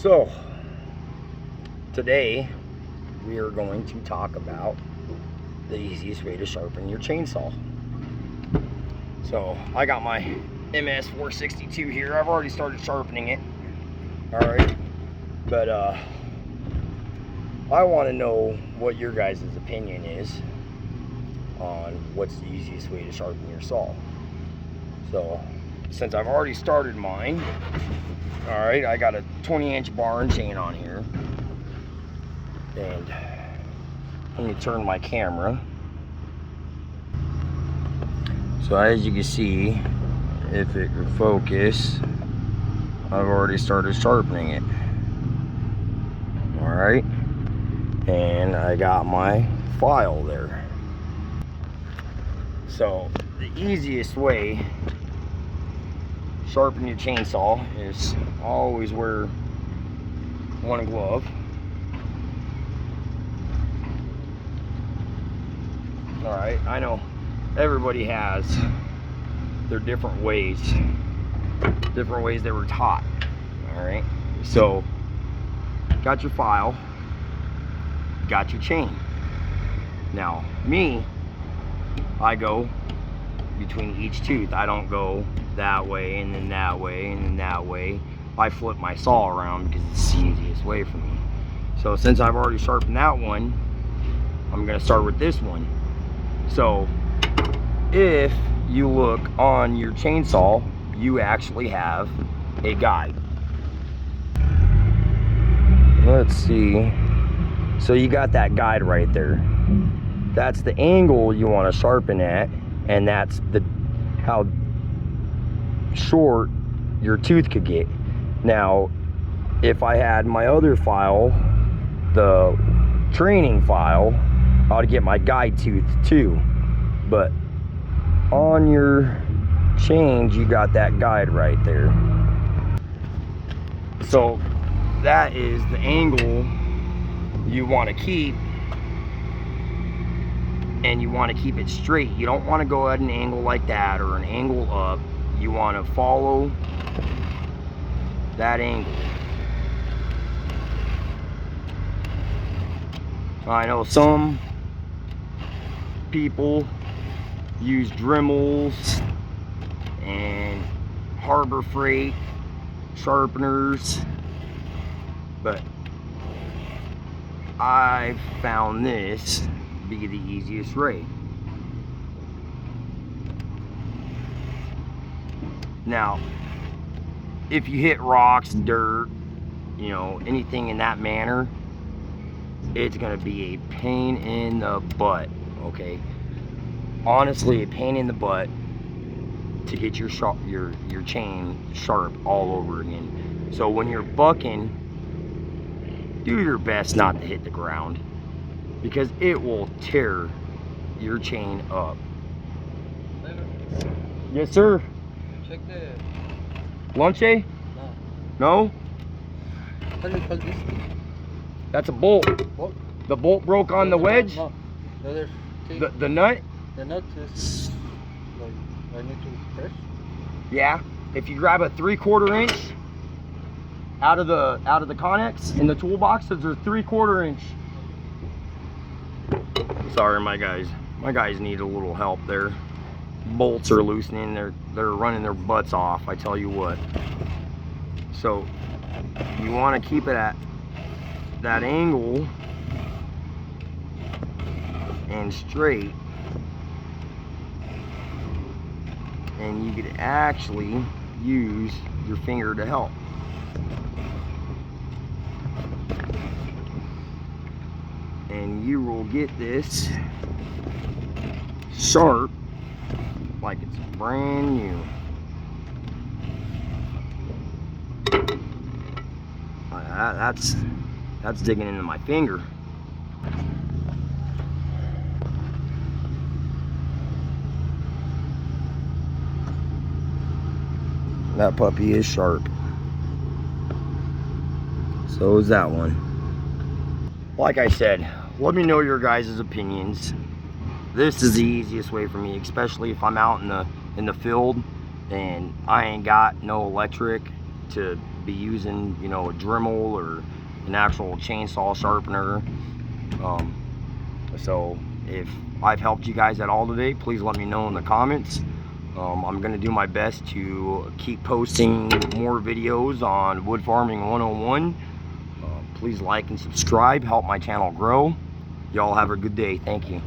So today we are going to talk about the easiest way to sharpen your chainsaw. So I got my MS 462 here. I've already started sharpening it. Alright, but I want to know what your guys' opinion is on what's the easiest way to sharpen your saw. So since I've already started mine, alright, I got a 20-inch bar and chain on here, and let me turn my camera. So as you can see, if it can focus, I've already started sharpening it. Alright, and I got my file there. So the easiest way sharpen your chainsaw is always wear one glove. Alright, I know everybody has their different ways they were taught. Alright, so got your file, got your chain. Now me, I go between each tooth. I don't go that way and then that way and then that way. I flip my saw around because it's the easiest way for me. So since I've already sharpened that one, I'm going to start with this one. So if you look on your chainsaw, you actually have a guide. Let's see. So you got that guide right there. That's the angle you want to sharpen at, and that's how short your tooth could get. Now, if I had my other file, the training file, I ought to get my guide tooth too. But on your chains, you got that guide right there. So that is the angle you want to keep, and you want to keep it straight. You don't want to go at an angle like that or an angle up. You want to follow that angle. I know some people use Dremels and Harbor Freight sharpeners, but I've found this be the easiest way. Now, if you hit rocks, dirt, you know, anything in that manner, it's gonna be a pain in the butt, okay? Honestly, a pain in the butt to get your chain sharp all over again. So when you're bucking, do your best not to hit the ground, because it will tear your chain up. Yes, sir. Check the Lunch, eh? No? What do you call this? That's a bolt. Bolt? The bolt broke on the wedge? No. The other thing. The nut? The nut is like, I need to press. Yeah. If you grab a 3/4 inch out of the Connex in the toolbox, there's a 3/4 inch. Sorry, my guys need a little help there. Bolts are loosening, they're running their butts off, I tell you what. So you want to keep it at that angle and straight, and you could actually use your finger to help. And you will get this sharp like it's brand new. That's digging into my finger. That puppy is sharp. So is that one. Like I said, let me know your guys' opinions. This is the easiest way for me, especially if I'm out in the field and I ain't got no electric to be using, you know, a Dremel or an actual chainsaw sharpener. So if I've helped you guys at all today, please let me know in the comments. I'm going to do my best to keep posting more videos on Wood Farming 101. Please like and subscribe, help my channel grow. Y'all have a good day. Thank you.